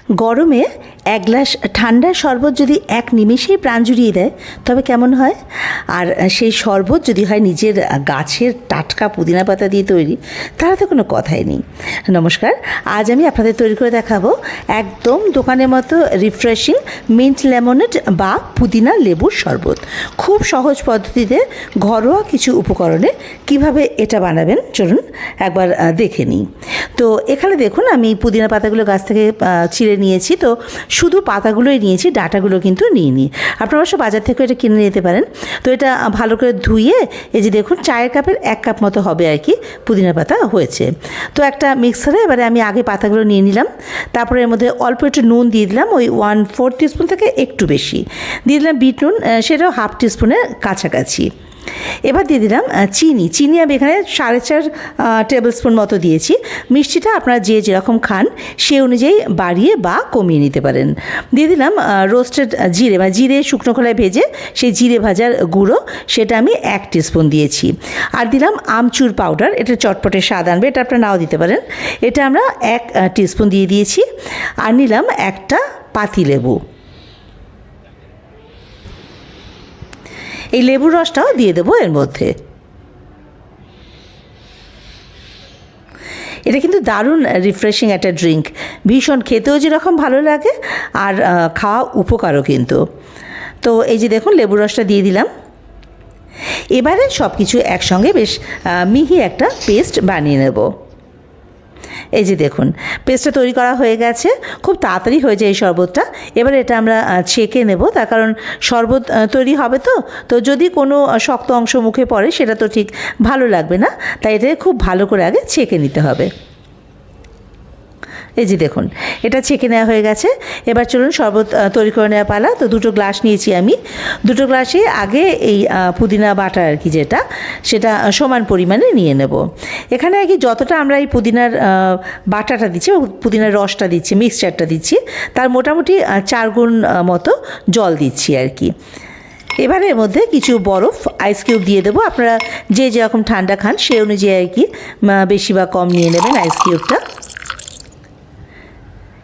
গরমে এক গ্লাস ঠান্ডা শরবত যদি এক নিমেষেই প্রাণ জুড়িয়ে দেয় তবে কেমন হয়। আর সেই শরবত যদি হয় নিজের গাছের টাটকা পুদিনা পাতা দিয়ে তৈরি, তাহলে তো কোনো কথাই নেই। নমস্কার, আজ আমি আপনাদের তৈরি করে দেখাবো একদম দোকানের মতো রিফ্রেশিং মিন্ট লেমনেড বা পুদিনা লেবুর শরবত। খুব সহজ পদ্ধতিতে ঘরোয়া কিছু উপকরণে কিভাবে এটা বানাবেন চলুন একবার দেখে নিই। তো এখানে দেখুন, আমি পুদিনা পাতাগুলো গাছ থেকে ছিঁড়ে নিয়েছি। তো শুধু পাতাগুলোই নিয়েছি, ডাঁটাগুলো কিন্তু নিইনি। আপনারা অবশ্য বাজার থেকে এটা কিনে নিতে পারেন। তো এটা ভালো করে ধুয়ে এই যে দেখুন, চায়ের কাপের 1 কাপ মতো হবে আর কি পুদিনা পাতা হয়েছে। তো একটা মিক্সারে এবারে আমি আগে পাতাগুলো নিয়ে নিলাম। তারপরে এর মধ্যে অল্প একটু নুন দিয়ে দিলাম, ওই 1/4 টিস্পুন থেকে একটু বেশি দিয়ে দিলাম বিট নুন, সেটাও ½ টিস্পুনের কাছাকাছি। এবার দিয়ে দিলাম চিনি আমি এখানে 4.5 টেবিল স্পুন মতো দিয়েছি। মিষ্টিটা আপনারা যে যেরকম খান সে অনুযায়ী বাড়িয়ে বা কমিয়ে নিতে পারেন। দিয়ে দিলাম রোস্টেড জিরে বা জিরে শুকনো খোলায় ভেজে সেই জিরে ভাজার গুঁড়ো, সেটা আমি 1 টিস্পুন দিয়েছি। আর দিলাম আমচুর পাউডার, এটা চটপটে স্বাদ আনবে, এটা আপনারা নাও দিতে পারেন। এটা আমরা 1 টিস্পুন দিয়ে দিয়েছি। আর নিলাম একটা পাতিলেবু, এই লেবুর রসটাও দিয়ে দেবো এর মধ্যে। এটা কিন্তু দারুণ রিফ্রেশিং একটা ড্রিঙ্ক, ভীষণ খেতেও যেরকম ভালো লাগে আর খাওয়া উপকারও কিন্তু। তো এই যে দেখুন, লেবুর রসটা দিয়ে দিলাম। এবারে সব কিছু একসঙ্গে বেশ মিহি একটা পেস্ট বানিয়ে নেব। এই যে দেখুন, পেস্টটা তৈরি করা হয়ে গেছে, খুব তাড়াতাড়ি হয়ে যায় এই শরবতটা। এবার এটা আমরা ছেঁকে নেব, তার কারণ শরবত তৈরি হবে তো যদি কোনো শক্ত অংশ মুখে পড়ে সেটা তো ঠিক ভালো লাগবে না, তাই এটাকে খুব ভালো করে আগে ছেঁকে নিতে হবে। এই যে দেখুন, এটা ছেঁকে নেওয়া হয়ে গেছে। এবার চলুন শরবত তৈরি করে নেওয়া পালা। তো 2টো গ্লাস নিয়েছি আমি, 2টো গ্লাসে আগে এই পুদিনা বাটা আর কি যেটা, সেটা সমান পরিমাণে নিয়ে নেব। এখানে আর কি যতটা আমরা এই পুদিনার বাটাটা দিচ্ছি, পুদিনার রসটা দিচ্ছি, মিক্সচারটা দিচ্ছি, তার মোটামুটি 4 গুণ মতো জল দিচ্ছি আর কি। এবারে এর মধ্যে কিছু বরফ আইস কিউব দিয়ে দেবো। আপনারা যে যেরকম ঠান্ডা খান সে অনুযায়ী আর কি বেশি বা কম নিয়ে নেবেন আইস কিউবটা।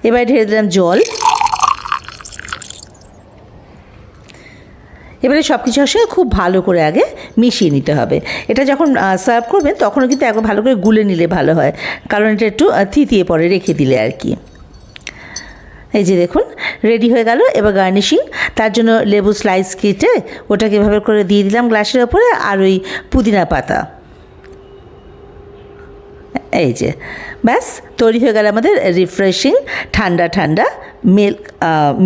এবার ঢেলে দিলাম জল। এবারে সব কিছুর সঙ্গে খুব ভালো করে আগে মিশিয়ে নিতে হবে। এটা যখন সার্ভ করবেন তখনও কিন্তু একবার ভালো করে গুলে নিলে ভালো হয়, কারণ এটা একটু থিতিয়ে পরে রেখে দিলে আর কি। এই যে দেখুন, রেডি হয়ে গেল। এবার গার্নিশিং, তার জন্য লেবু স্লাইস কেটে ওটাকে এভাবে করে দিয়ে দিলাম গ্লাসের ওপরে, আর ওই পুদিনা পাতা। এই যে ব্যাস তৈরি হয়ে গেল আমাদের রিফ্রেশিং ঠান্ডা ঠান্ডা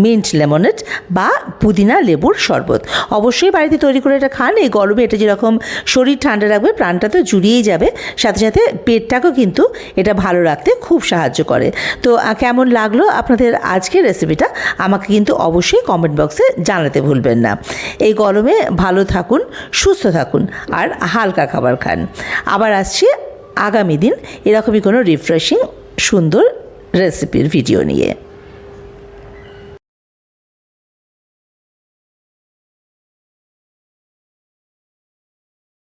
মিন্ট লেমনেড বা পুদিনা লেবুর শরবত। অবশ্যই বাড়িতে তৈরি করে এটা খান। এই গরমে এটা যেরকম শরীর ঠান্ডা রাখবে, প্রাণটা তো জুড়িয়েই যাবে, সাথে সাথে পেটটাকেও কিন্তু এটা ভালো রাখতে খুব সাহায্য করে। তো কেমন লাগলো আপনাদের আজকের রেসিপিটা আমাকে কিন্তু অবশ্যই কমেন্ট বক্সে জানাতে ভুলবেন না। এই গরমে ভালো থাকুন, সুস্থ থাকুন আর হালকা খাবার খান। আবার আসছি আগামী দিন এরকমই কোনো রিফ্রেশিং সুন্দর রেসিপির ভিডিও নিয়ে।